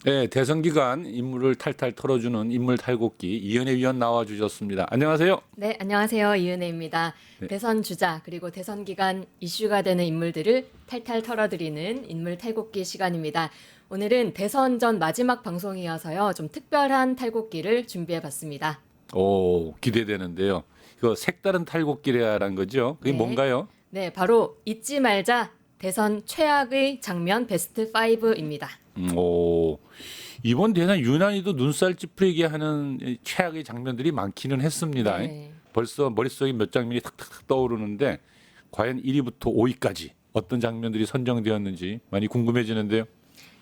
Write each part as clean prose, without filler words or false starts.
네, 대선 기간 인물을 탈탈 털어주는 인물 탈곡기 이현애 위원 나와주셨습니다. 안녕하세요. 네, 안녕하세요. 이은혜입니다. 네. 대선 주자 그리고 대선 기간 이슈가 되는 인물들을 탈탈 털어드리는 인물 탈곡기 시간입니다. 오늘은 대선 전 마지막 방송이어서요. 좀 특별한 탈곡기를 준비해봤습니다. 오, 기대되는데요. 이거 색다른 탈곡기라는 거죠? 그게 네. 뭔가요? 네, 바로 잊지 말자 대선 최악의 장면 베스트 5입니다. 오, 이번 대선 유난히도 눈살 찌푸리게 하는 이 최악의 장면들이 많기는 했습니다. 네. 벌써 머릿속에 몇 장면이 탁탁탁 떠오르는데 과연 1위부터 5위까지 어떤 장면들이 선정되었는지 많이 궁금해지는데요.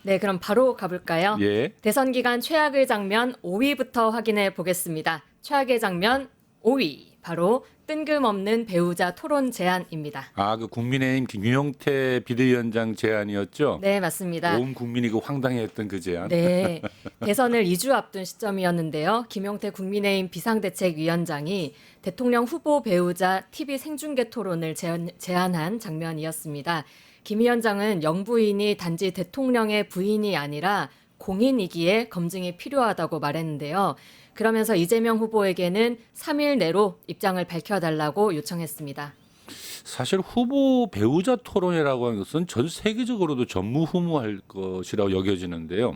네, 그럼 바로 가볼까요? 예. 대선 기간 최악의 장면 5위부터 확인해 보겠습니다. 최악의 장면 5위, 바로 뜬금없는 배우자 토론 제안입니다. 아, 그 국민의힘 김용태 비대위원장 제안이었죠? 네, 맞습니다. 온 국민이 그 황당해했던 그 제안. 네, 대선을 2주 앞둔 시점이었는데요. 김용태 국민의힘 비상대책위원장이 대통령 후보 배우자 TV 생중계 토론을 제안한 장면이었습니다. 김 위원장은 영부인이 단지 대통령의 부인이 아니라 공인이기에 검증이 필요하다고 말했는데요. 그러면서 이재명 후보에게는 3일 내로 입장을 밝혀달라고 요청했습니다. 사실 후보 배우자 토론이라고 하는 것은 전 세계적으로도 전무후무할 것이라고 여겨지는데요.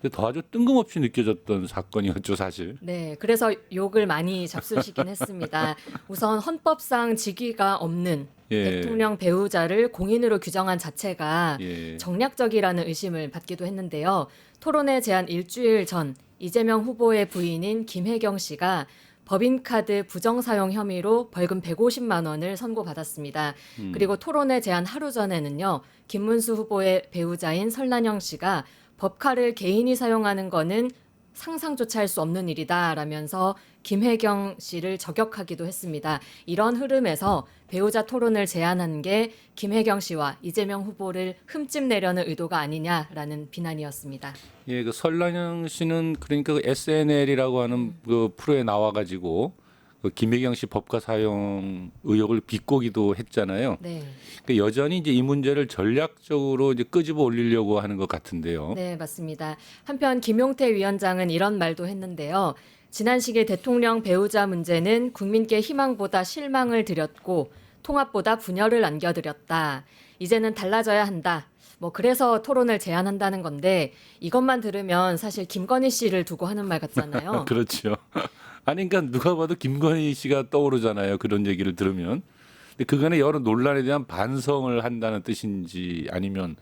근데 더 아주 뜬금없이 느껴졌던 사건이었죠, 사실. 네, 그래서 욕을 많이 잡수시긴 했습니다. 우선 헌법상 직위가 없는 예. 대통령 배우자를 공인으로 규정한 자체가 예. 정략적이라는 의심을 받기도 했는데요. 토론회 제한 일주일 전 이재명 후보의 부인인 김혜경 씨가 법인카드 부정사용 혐의로 벌금 150만 원을 선고받았습니다. 그리고 토론회 제한 하루 전에는요. 김문수 후보의 배우자인 설란영 씨가 법카를 개인이 사용하는 거는 상상조차 할 수 없는 일이다라면서 김혜경 씨를 저격하기도 했습니다. 이런 흐름에서 배우자 토론을 제안한 게 김혜경 씨와 이재명 후보를 흠집내려는 의도가 아니냐라는 비난이었습니다. 예, 그 설란영 씨는 그러니까 그 SNL이라고 하는 그 프로에 나와가지고 그 김혜경 씨 법카 사용 의혹을 비꼬기도 했잖아요. 네. 그 여전히 이제 이 문제를 전략적으로 이제 끄집어 올리려고 하는 것 같은데요. 네, 맞습니다. 한편 김용태 위원장은 이런 말도 했는데요. 지난 시기 대통령 배우자 문제는 국민께 희망보다 실망을 드렸고 통합보다 분열을 안겨드렸다. 이제는 달라져야 한다. 그래서 토론을 제안한다는 건데 이것만 들으면 사실 김건희 씨를 두고 하는 말 같잖아요. 그렇죠. 아니, 그러니까 누가 봐도 김건희 씨가 떠오르잖아요. 그런 얘기를 들으면. 근데 그간의 여러 논란에 대한 반성을 한다는 뜻인지 아니면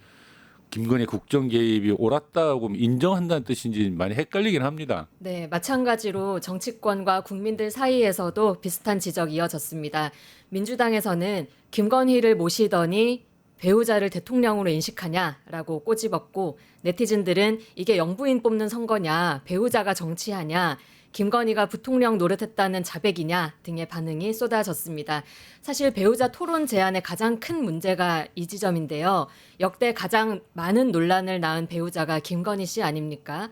김건희 국정 개입이 옳았다고 인정한다는 뜻인지 많이 헷갈리긴 합니다. 네, 마찬가지로 정치권과 국민들 사이에서도 비슷한 지적이 이어졌습니다. 민주당에서는 김건희를 모시더니 배우자를 대통령으로 인식하냐라고 꼬집었고 네티즌들은 이게 영부인 뽑는 선거냐, 배우자가 정치하냐, 김건희가 부통령 노릇했다는 자백이냐 등의 반응이 쏟아졌습니다. 사실 배우자 토론 제안의 가장 큰 문제가 이 지점인데요. 역대 가장 많은 논란을 낳은 배우자가 김건희 씨 아닙니까?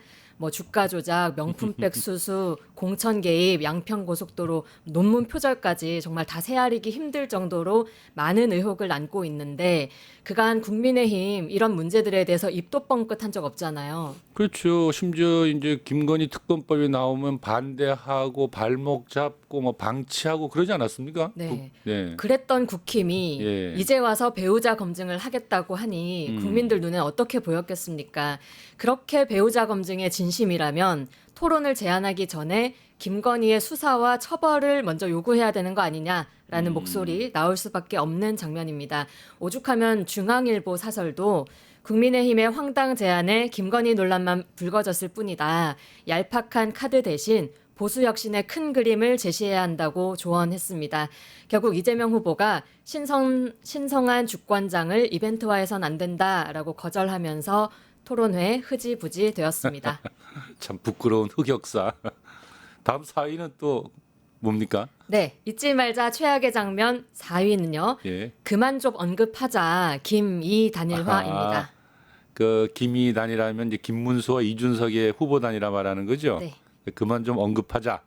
주가 조작, 명품백 수수, 공천 개입, 양평 고속도로, 논문 표절까지 정말 다 헤아리기 힘들 정도로 많은 의혹을 안고 있는데 그간 국민의힘 이런 문제들에 대해서 입도 뻥끗한 적 없잖아요. 그렇죠. 심지어 이제 김건희 특검법이 나오면 반대하고 발목 잡고 뭐 방치하고 그러지 않았습니까? 네. 네. 그랬던 국힘이 예. 이제 와서 배우자 검증을 하겠다고 하니 국민들 눈에 어떻게 보였겠습니까? 그렇게 배우자 검증에 진심이라면 토론을 제안하기 전에 김건희의 수사와 처벌을 먼저 요구해야 되는 거 아니냐라는 목소리 나올 수밖에 없는 장면입니다. 오죽하면 중앙일보 사설도 국민의힘의 황당 제안에 김건희 논란만 불거졌을 뿐이다. 얄팍한 카드 대신 보수 혁신의 큰 그림을 제시해야 한다고 조언했습니다. 결국 이재명 후보가 신성한 주권장을 이벤트화해선 안 된다라고 거절하면서 토론회 흐지부지 되었습니다. 참 부끄러운 흑역사. 다음 4위는 또 뭡니까? 네, 잊지 말자 최악의 장면 4위는요. 예. 그만 좀 언급하자 김이 단일화입니다. 아하, 그 김이 단이라면 이제 김문수와 이준석의 후보 단이라 말하는 거죠. 네. 그만 좀 언급하자.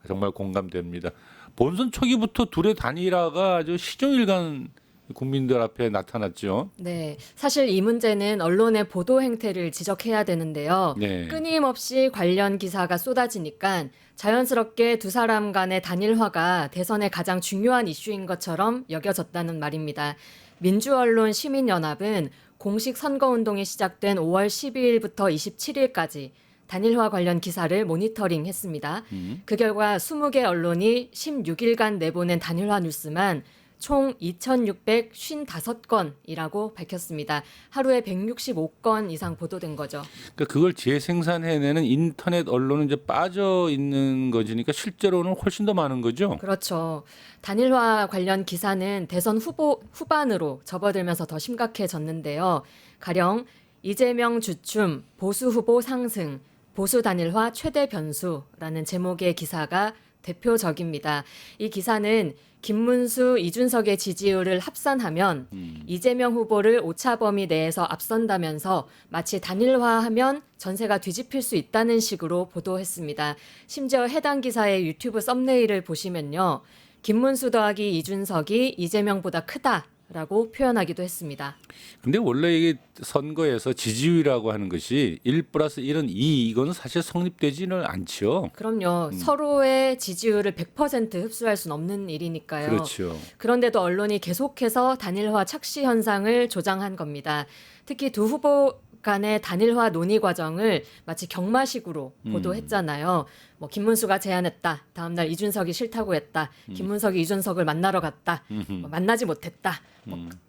정말 공감됩니다. 본선 초기부터 둘의 단일화가 아주 시종일관 국민들 앞에 나타났죠. 네, 사실 이 문제는 언론의 보도 행태를 지적해야 되는데요. 네. 끊임없이 관련 기사가 쏟아지니까 자연스럽게 두 사람 간의 단일화가 대선의 가장 중요한 이슈인 것처럼 여겨졌다는 말입니다. 민주언론 시민연합은 공식 선거운동이 시작된 5월 12일부터 27일까지 단일화 관련 기사를 모니터링했습니다. 그 결과 20개 언론이 16일간 내보낸 단일화 뉴스만 총 2,655건이라고 밝혔습니다. 하루에 165건 이상 보도된 거죠. 그러니까 그걸 재생산해내는 인터넷 언론은 이제 빠져 있는 거지니까 실제로는 훨씬 더 많은 거죠. 그렇죠. 단일화 관련 기사는 대선 후반으로 접어들면서 더 심각해졌는데요. 가령 이재명 주춤, 보수 후보 상승, 보수 단일화 최대 변수라는 제목의 기사가 대표적입니다. 이 기사는 김문수, 이준석의 지지율을 합산하면 이재명 후보를 오차 범위 내에서 앞선다면서 마치 단일화하면 전세가 뒤집힐 수 있다는 식으로 보도했습니다. 심지어 해당 기사의 유튜브 썸네일을 보시면요. 김문수 더하기 이준석이 이재명보다 크다라고 표현하기도 했습니다. 근데 원래 이게 선거에서 지지율이라고 하는 것이 1+1은 2 이거는 사실 성립되지는 않죠. 그럼요. 서로의 지지율을 100% 흡수할 수는 없는 일이니까요. 그렇죠. 그런데도 언론이 계속해서 단일화 착시 현상을 조장한 겁니다. 특히 두 후보 간의 단일화 논의 과정을 마치 경마식으로 보도했잖아요. 뭐 김문수가 제안했다. 다음 날 이준석이 싫다고 했다. 김문석이 이준석을 만나러 갔다. 뭐 만나지 못했다.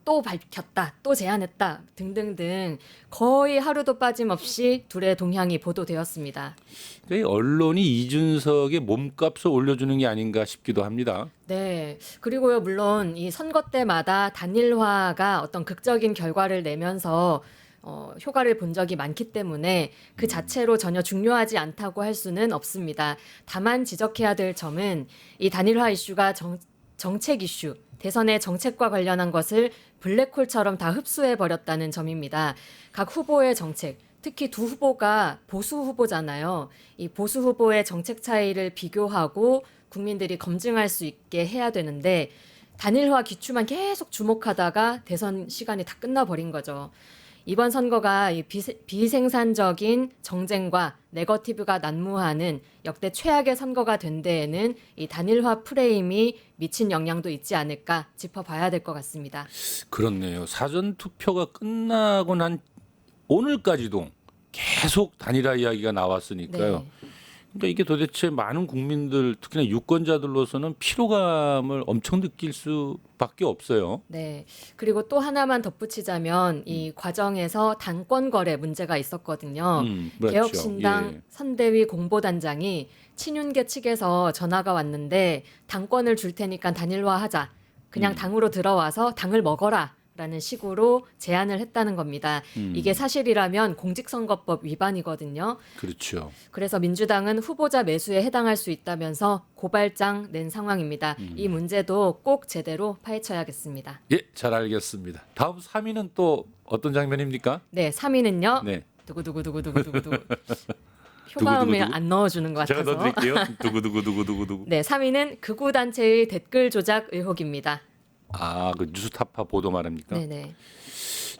또 밝혔다. 또 제안했다. 등등등 거의 하루도 빠짐없이 둘의 동향이 보도되었습니다. 그러니까 이 언론이 이준석의 몸값을 올려주는 게 아닌가 싶기도 합니다. 네. 그리고요, 물론 이 선거 때마다 단일화가 어떤 극적인 결과를 내면서 효과를 본 적이 많기 때문에 그 자체로 전혀 중요하지 않다고 할 수는 없습니다. 다만 지적해야 될 점은 이 단일화 이슈가 정책 이슈, 대선의 정책과 관련한 것을 블랙홀처럼 다 흡수해 버렸다는 점입니다. 각 후보의 정책, 특히 두 후보가 보수 후보잖아요. 이 보수 후보의 정책 차이를 비교하고 국민들이 검증할 수 있게 해야 되는데 단일화 기추만 계속 주목하다가 대선 시간이 다 끝나버린 거죠. 이번 선거가 이 비생산적인 정쟁과 네거티브가 난무하는 역대 최악의 선거가 된 데에는 이 단일화 프레임이 미친 영향도 있지 않을까 짚어봐야 될 것 같습니다. 그렇네요. 사전 투표가 끝나고 난 오늘까지도 계속 단일화 이야기가 나왔으니까요. 네. 그러니까 이게 도대체 많은 국민들, 특히나 유권자들로서는 피로감을 엄청 느낄 수밖에 없어요. 네. 그리고 또 하나만 덧붙이자면 이 과정에서 당권 거래 문제가 있었거든요. 그렇죠. 개혁신당 예. 선대위 공보단장이 친윤계 측에서 전화가 왔는데 당권을 줄 테니까 단일화하자. 그냥 당으로 들어와서 당을 먹어라. 라는 식으로 제안을 했다는 겁니다. 이게 사실이라면 공직선거법 위반이거든요. 그렇죠. 그래서 민주당은 후보자 매수에 해당할 수 있다면서 고발장 낸 상황입니다. 이 문제도 꼭 제대로 파헤쳐야겠습니다. 예, 잘 알겠습니다. 다음 3위는 또 어떤 장면입니까? 네, 3위는요. 네. 두구두구두구두구두구. 효과음을 두구두구두구? 안 넣어주는 것 제가 같아서. 넣어드릴게요. 두구두구두구두구두구. 네, 3위는 극우 단체의 댓글 조작 의혹입니다. 아, 그 뉴스타파 보도 말입니까? 네네.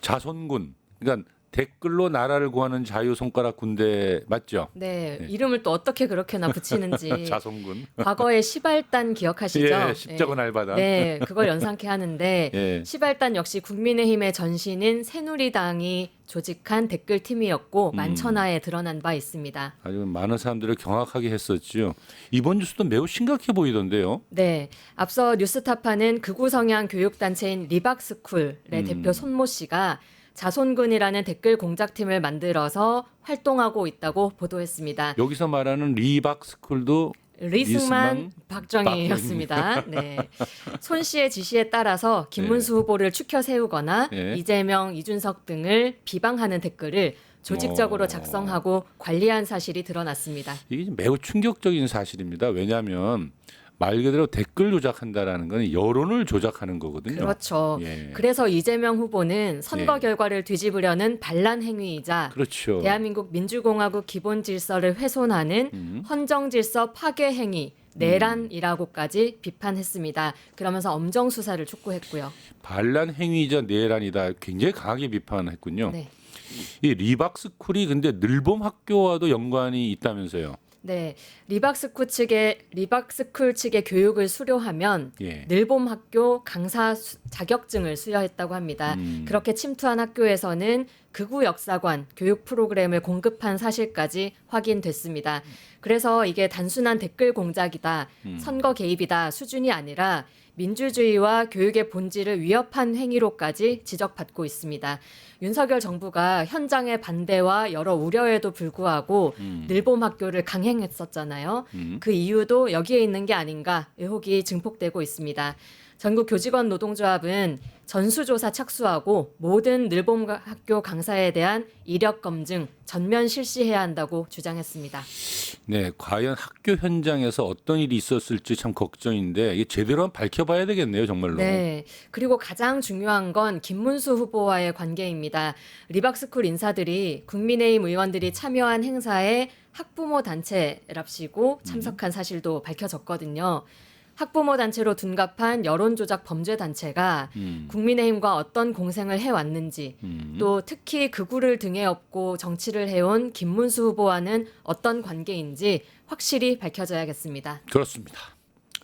자손군. 그러니까 댓글로 나라를 구하는 자유 손가락 군대 맞죠? 네, 이름을 또 어떻게 그렇게나 붙이는지. 자손군. 과거에 시발단 기억하시죠? 예, 십자군 알바단. 네, 그걸 연상케 하는데 예. 시발단 역시 국민의힘의 전신인 새누리당이 조직한 댓글팀이었고 만천하에 드러난 바 있습니다. 아주 많은 사람들을 경악하게 했었죠. 이번 뉴스도 매우 심각해 보이던데요. 네, 앞서 뉴스타파는 극우 성향 교육단체인 리박스쿨의 대표 손모 씨가 자손군이라는 댓글 공작팀을 만들어서 활동하고 있다고 보도했습니다. 여기서 말하는 리박스쿨도 리승만 박정희였습니다. 네. 손 씨의 지시에 따라서 김문수 후보를 추켜 세우거나 네. 이재명, 이준석 등을 비방하는 댓글을 조직적으로 작성하고 관리한 사실이 드러났습니다. 이게 매우 충격적인 사실입니다. 왜냐하면 말 그대로 댓글 조작한다라는 건 여론을 조작하는 거거든요. 그렇죠. 예. 그래서 이재명 후보는 선거 예. 결과를 뒤집으려는 반란 행위이자 그렇죠. 대한민국 민주공화국 기본 질서를 훼손하는 헌정 질서 파괴 행위, 내란이라고까지 비판했습니다. 그러면서 엄정 수사를 촉구했고요. 반란 행위자 내란이다. 굉장히 강하게 비판했군요. 네. 이 리박스쿨이 근데 늘봄 학교와도 연관이 있다면서요. 네, 리박스쿨 측의 교육을 수료하면 예. 늘봄 학교 강사 자격증을 수여했다고 합니다. 그렇게 침투한 학교에서는 극우 역사관 교육 프로그램을 공급한 사실까지 확인됐습니다. 그래서 이게 단순한 댓글 공작이다, 선거 개입이다 수준이 아니라 민주주의와 교육의 본질을 위협한 행위로까지 지적받고 있습니다. 윤석열 정부가 현장의 반대와 여러 우려에도 불구하고 늘봄 학교를 강행했었잖아요. 그 이유도 여기에 있는 게 아닌가 의혹이 증폭되고 있습니다. 전국 교직원 노동조합은 전수조사 착수하고 모든 늘봄 학교 강사에 대한 이력 검증 전면 실시해야 한다고 주장했습니다. 네, 과연 학교 현장에서 어떤 일이 있었을지 참 걱정인데 이게 제대로 한번 밝혀봐야 되겠네요, 정말로. 네. 그리고 가장 중요한 건 김문수 후보와의 관계입니다. 리박스쿨 인사들이 국민의힘 의원들이 참여한 행사에 학부모 단체랍시고 참석한 사실도 밝혀졌거든요. 학부모 단체로 둔갑한 여론조작 범죄 단체가 국민의힘과 어떤 공생을 해왔는지 또 특히 극우를 등에 업고 정치를 해온 김문수 후보와는 어떤 관계인지 확실히 밝혀져야겠습니다. 그렇습니다.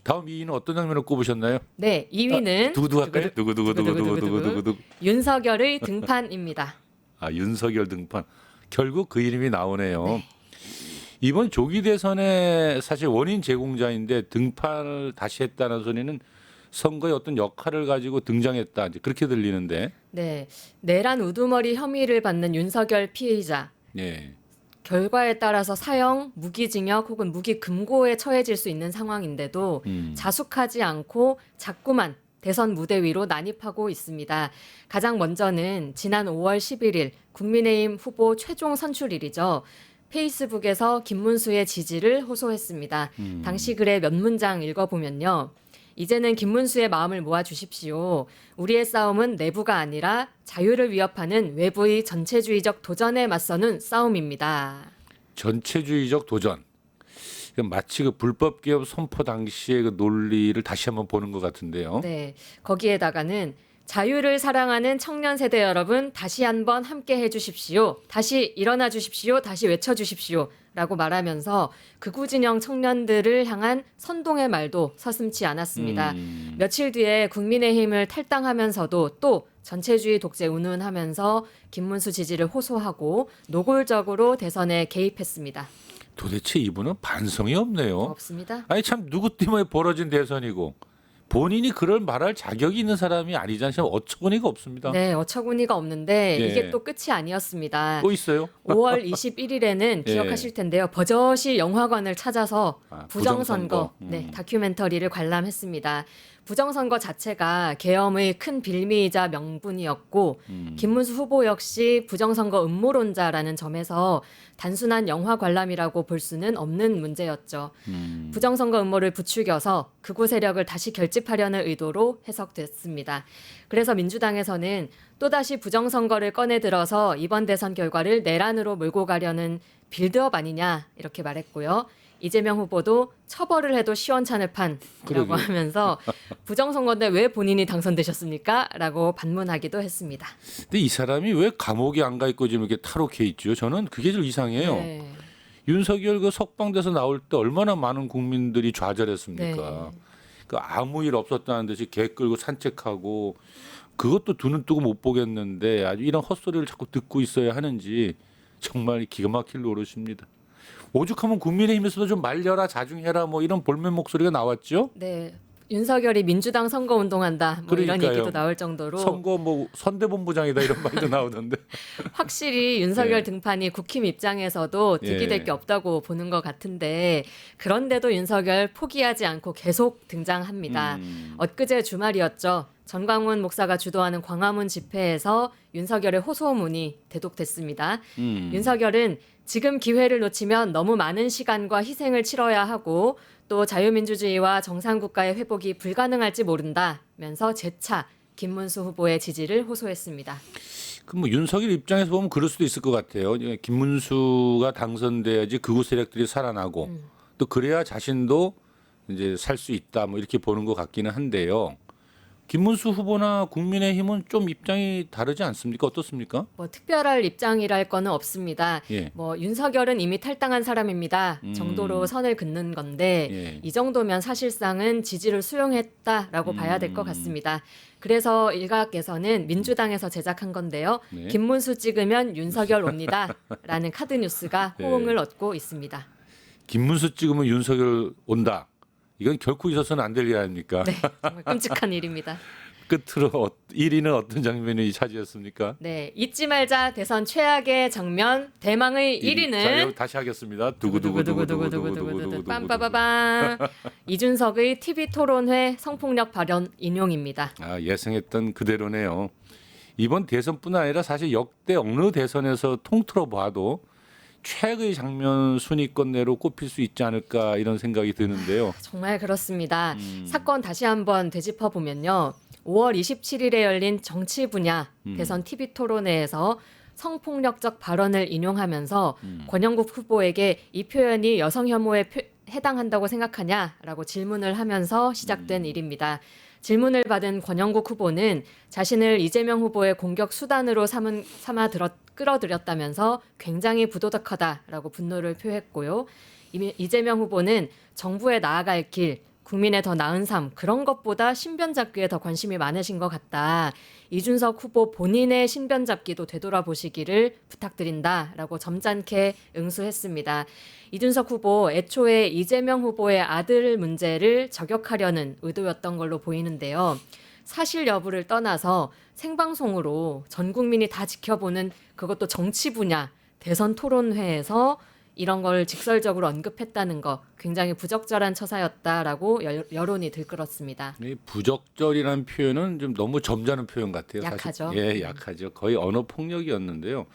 다음 2위는 어떤 장면을 꼽으셨나요? 네, 2위는 누구 할까요? 누구. 윤석열의 등판입니다. 아, 윤석열 등판. 결국 그 이름이 나오네요. 이번 조기 대선의 사실 원인 제공자인데 등판을 다시 했다는 소리는 선거에 어떤 역할을 가지고 등장했다. 이제 그렇게 들리는데. 네, 내란 우두머리 혐의를 받는 윤석열 피의자. 예. 결과에 따라서 사형, 무기징역 혹은 무기금고에 처해질 수 있는 상황인데도 자숙하지 않고 자꾸만 대선 무대 위로 난입하고 있습니다. 가장 먼저는 지난 5월 11일 국민의힘 후보 최종 선출일이죠. 페이스북에서 김문수의 지지를 호소했습니다. 당시 글의 몇 문장 읽어보면요. 이제는 김문수의 마음을 모아주십시오. 우리의 싸움은 내부가 아니라 자유를 위협하는 외부의 전체주의적 도전에 맞서는 싸움입니다. 전체주의적 도전. 마치 그 불법 개업 선포 당시의 그 논리를 다시 한번 보는 것 같은데요. 네, 거기에다가는 자유를 사랑하는 청년 세대 여러분 다시 한번 함께 해주십시오. 다시 일어나 주십시오. 다시 외쳐주십시오. 라고 말하면서 극우 진영 청년들을 향한 선동의 말도 서슴지 않았습니다. 며칠 뒤에 국민의힘을 탈당하면서도 또 전체주의 독재 운운하면서 김문수 지지를 호소하고 노골적으로 대선에 개입했습니다. 도대체 이분은 반성이 없네요. 없습니다. 아니 참 누구 때문에 벌어진 대선이고 본인이 그럴 말할 자격이 있는 사람이 아니잖아요. 참 어처구니가 없습니다. 네, 어처구니가 없는데 예. 이게 또 끝이 아니었습니다. 또 있어요? 5월 21일에는 예. 기억하실 텐데요. 버젓이 영화관을 찾아서 부정선거 부정선거. 네, 다큐멘터리를 관람했습니다. 부정선거 자체가 계엄의 큰 빌미이자 명분이었고 김문수 후보 역시 부정선거 음모론자라는 점에서 단순한 영화 관람이라고 볼 수는 없는 문제였죠. 부정선거 음모를 부추겨서 극우 세력을 다시 결집하려는 의도로 해석됐습니다. 그래서 민주당에서는 또다시 부정선거를 꺼내 들어서 이번 대선 결과를 내란으로 몰고 가려는 빌드업 아니냐 이렇게 말했고요. 이재명 후보도 처벌을 해도 시원찮을 판이라고 그러게요. 하면서 부정선거인데 왜 본인이 당선되셨습니까? 라고 반문하기도 했습니다. 근데 이 사람이 왜 감옥에 안 가 있고 지금 이렇게 탈옥해 있죠? 저는 그게 좀 이상해요. 네. 윤석열 그 석방돼서 나올 때 얼마나 많은 국민들이 좌절했습니까? 네. 그 아무 일 없었다는 듯이 개 끌고 산책하고 그것도 두 눈 뜨고 못 보겠는데 아주 이런 헛소리를 자꾸 듣고 있어야 하는지 정말 기가 막힐 노릇입니다. 오죽하면 국민의힘에서도 좀 말려라 자중해라 뭐 이런 볼멘 목소리가 나왔죠. 네. 윤석열이 민주당 선거 운동한다 뭐 이런 그러니까요. 얘기도 나올 정도로 선거 뭐 선대본부장이다 이런 말도 나오던데. 확실히 윤석열 예. 등판이 국힘 입장에서도 득이 될 예. 게 없다고 보는 것 같은데 그런데도 윤석열 포기하지 않고 계속 등장합니다. 엊그제 주말이었죠. 전광훈 목사가 주도하는 광화문 집회에서 윤석열의 호소문이 대독됐습니다. 윤석열은 지금 기회를 놓치면 너무 많은 시간과 희생을 치러야 하고 또 자유민주주의와 정상국가의 회복이 불가능할지 모른다면서 재차 김문수 후보의 지지를 호소했습니다. 그 뭐 윤석열 입장에서 보면 그럴 수도 있을 것 같아요. 김문수가 당선돼야지 극우 세력들이 살아나고 또 그래야 자신도 이제 살 수 있다 뭐 이렇게 보는 것 같기는 한데요. 김문수 후보나 국민의힘은 좀 입장이 다르지 않습니까? 어떻습니까? 뭐 특별할 입장이랄 거는 없습니다. 예. 뭐 윤석열은 이미 탈당한 사람입니다. 정도로 선을 긋는 건데 예. 이 정도면 사실상은 지지를 수용했다라고 봐야 될 것 같습니다. 그래서 일각에서는 민주당에서 제작한 건데요. 네. 김문수 찍으면 윤석열 옵니다라는 카드 뉴스가 호응을 얻고 있습니다. 김문수 찍으면 윤석열 온다. 이건 결코 있어서는 안 될 일 아닙니까? 네, 정말 끔찍한 일입니다. 끝으로 1위는 어떤 장면이 차지했습니까? 네, 잊지 말자 대선 최악의 장면 대망의 자, 1위는 여러분 다시 하겠습니다. 두구두구두구두구두구두구두구 빰빠바밤 이준석의 TV 토론회 성폭력 발언 인용입니다. 아, 예상했던 그대로네요. 이번 대선뿐 아니라 사실 역대 어느 대선에서 통틀어 봐도 최악의 장면 순위권 내로 꼽힐 수 있지 않을까 이런 생각이 드는데요. 정말 그렇습니다. 사건 다시 한번 되짚어 보면요. 5월 27일에 열린 정치 분야 대선 TV 토론회에서 성폭력적 발언을 인용하면서 권영국 후보에게 이 표현이 여성 혐오에 해당한다고 생각하냐라고 질문을 하면서 시작된 일입니다. 질문을 받은 권영국 후보는 자신을 이재명 후보의 공격 수단으로 끌어들였다면서 굉장히 부도덕하다라고 분노를 표했고요. 이재명 후보는 정부에 나아갈 길, 국민의 더 나은 삶 그런 것보다 신변 잡기에 더 관심이 많으신 것 같다. 이준석 후보 본인의 신변 잡기도 되돌아보시기를 부탁드린다라고 점잖게 응수했습니다. 이준석 후보 애초에 이재명 후보의 아들 문제를 저격하려는 의도였던 걸로 보이는데요. 사실 여부를 떠나서 생방송으로 전 국민이 다 지켜보는 그것도 정치 분야 대선 토론회에서 이런 걸 직설적으로 언급했다는 거 굉장히 부적절한 처사였다라고 여론이 들끓었습니다. 이 부적절이라는 표현은 좀 너무 점잖은 표현 같아요. 약하죠. 사실. 예, 약하죠. 거의 언어 폭력이었는데요.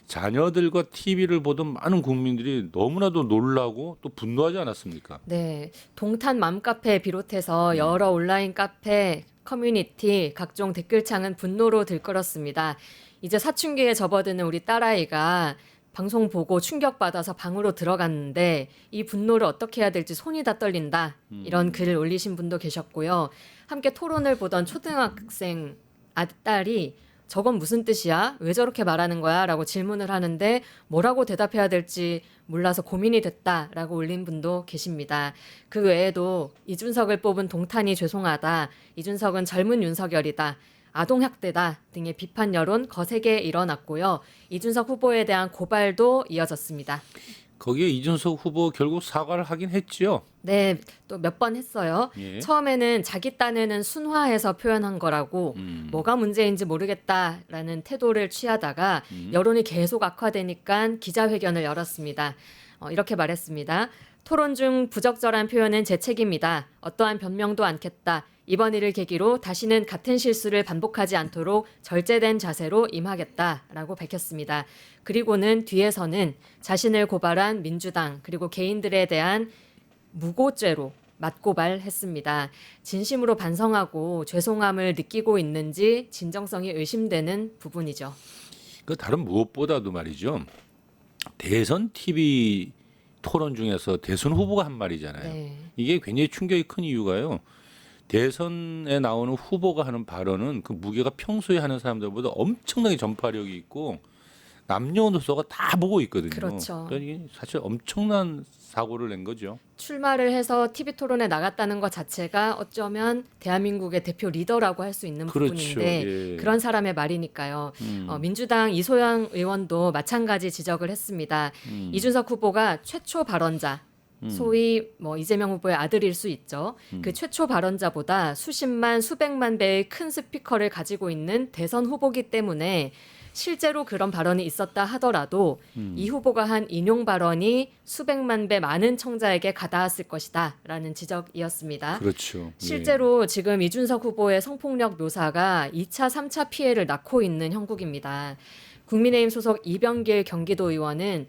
자녀들과 TV를 보던 많은 국민들이 너무나도 놀라고 또 분노하지 않았습니까? 네, 동탄 맘카페 비롯해서 여러 온라인 카페, 커뮤니티, 각종 댓글창은 분노로 들끓었습니다. 이제 사춘기에 접어드는 우리 딸아이가 방송 보고 충격받아서 방으로 들어갔는데 이 분노를 어떻게 해야 될지 손이 다 떨린다. 이런 글을 올리신 분도 계셨고요. 함께 토론을 보던 초등학생 딸이 저건 무슨 뜻이야? 왜 저렇게 말하는 거야? 라고 질문을 하는데 뭐라고 대답해야 될지 몰라서 고민이 됐다라고 올린 분도 계십니다. 그 외에도 이준석을 뽑은 동탄이 죄송하다. 이준석은 젊은 윤석열이다. 아동학대다 등의 비판 여론 거세게 일어났고요. 이준석 후보에 대한 고발도 이어졌습니다. 거기에 이준석 후보 결국 사과를 하긴 했지요. 네, 또 몇 번 했어요. 예. 처음에는 자기 딴에는 순화해서 표현한 거라고 뭐가 문제인지 모르겠다라는 태도를 취하다가 여론이 계속 악화되니까 기자회견을 열었습니다. 이렇게 말했습니다. 토론 중 부적절한 표현은 제 책임이다. 어떠한 변명도 않겠다. 이번 일을 계기로 다시는 같은 실수를 반복하지 않도록 절제된 자세로 임하겠다라고 밝혔습니다. 그리고는 뒤에서는 자신을 고발한 민주당 그리고 개인들에 대한 무고죄로 맞고발했습니다. 진심으로 반성하고 죄송함을 느끼고 있는지 진정성이 의심되는 부분이죠. 그 다른 무엇보다도 말이죠. 대선 TV 토론 중에서 대선 후보가 한 말이잖아요. 네. 이게 굉장히 충격이 큰 이유가요. 대선에 나오는 후보가 하는 발언은 그 무게가 평소에 하는 사람들보다 엄청나게 전파력이 있고 남녀노소가 다 보고 있거든요. 그렇죠. 그러니까 이게 사실 엄청난 사고를 낸 거죠. 출마를 해서 TV 토론에 나갔다는 것 자체가 어쩌면 대한민국의 대표 리더라고 할 수 있는 그렇죠. 부분인데 예. 그런 사람의 말이니까요. 민주당 이소영 의원도 마찬가지 지적을 했습니다. 이준석 후보가 최초 발언자 소위 뭐 이재명 후보의 아들일 수 있죠. 그 최초 발언자보다 수십만 수백만 배의 큰 스피커를 가지고 있는 대선 후보기 때문에 실제로 그런 발언이 있었다 하더라도 이 후보가 한 인용 발언이 수백만 배 많은 청자에게 가닿았을 것이다라는 지적이었습니다. 그렇죠. 실제로 지금 이준석 후보의 성폭력 묘사가 2차, 3차 피해를 낳고 있는 형국입니다. 국민의힘 소속 이병길 경기도 의원은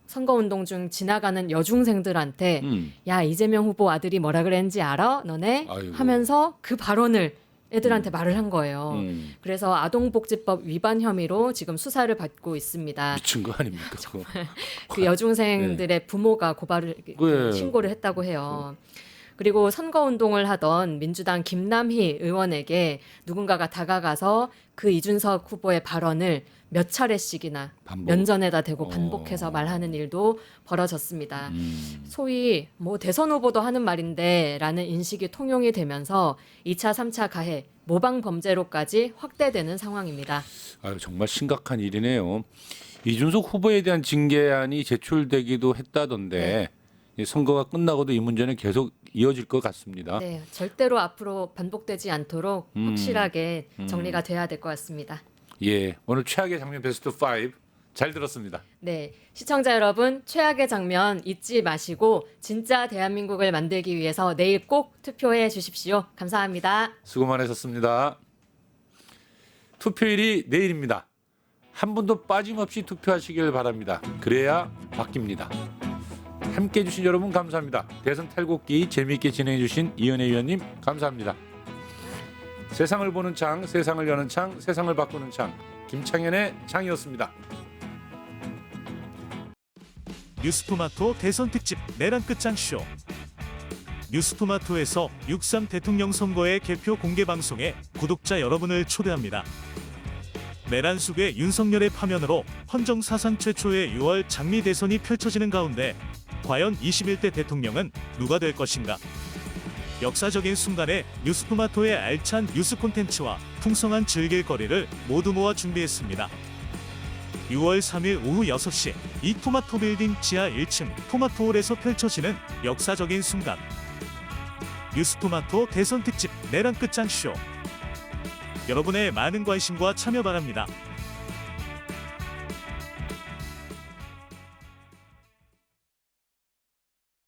선거운동 중 지나가는 여중생들한테 야 이재명 후보 아들이 뭐라 그랬는지 알아? 너네? 아이고. 하면서 그 발언을 애들한테 말을 한 거예요. 예. 그래서 아동복지법 위반 혐의로 지금 수사를 받고 있습니다. 미친 거 아닙니까? 그거? 그 여중생들의 부모가 고발을 예. 신고를 했다고 해요. 그리고 선거운동을 하던 민주당 김남희 의원에게 누군가가 다가가서 그 이준석 후보의 발언을 몇 차례씩이나 반복. 면전에다 대고 반복해서 말하는 일도 벌어졌습니다. 소위 뭐 대선 후보도 하는 말인데 라는 인식이 통용이 되면서 2차, 3차 가해, 모방 범죄로까지 확대되는 상황입니다. 아유, 정말 심각한 일이네요. 이준석 후보에 대한 징계안이 제출되기도 했다던데 이 선거가 끝나고도 이 문제는 계속 이어질 것 같습니다. 네, 절대로 앞으로 반복되지 않도록 확실하게 정리가 돼야 될 것 같습니다. 예, 오늘 최악의 장면 베스트 5 잘 들었습니다. 네, 시청자 여러분 최악의 장면 잊지 마시고 진짜 대한민국을 만들기 위해서 내일 꼭 투표해 주십시오. 감사합니다. 수고 많으셨습니다. 투표일이 내일입니다. 한 분도 빠짐없이 투표하시길 바랍니다. 그래야 바뀝니다. 함께해 주신 여러분 감사합니다. 대선 탈곡기 재미있게 진행해 주신 이은혜 위원님 감사합니다. 세상을 보는 창, 세상을 여는 창, 세상을 바꾸는 창, 김창현의 창이었습니다. 뉴스토마토 대선 특집 내란 끝장쇼. 뉴스토마토에서 6.3 대통령 선거의 개표 공개 방송에 구독자 여러분을 초대합니다. 내란 속의 윤석열의 파면으로 헌정 사상 최초의 6월 장미 대선이 펼쳐지는 가운데 과연 21대 대통령은 누가 될 것인가? 역사적인 순간에 뉴스토마토의 알찬 뉴스 콘텐츠와 풍성한 즐길거리를 모두 모아 준비했습니다. 6월 3일 오후 6시 이 토마토 빌딩 지하 1층 토마토홀에서 펼쳐지는 역사적인 순간. 뉴스토마토 대선 특집 내란 끝장쇼. 여러분의 많은 관심과 참여 바랍니다.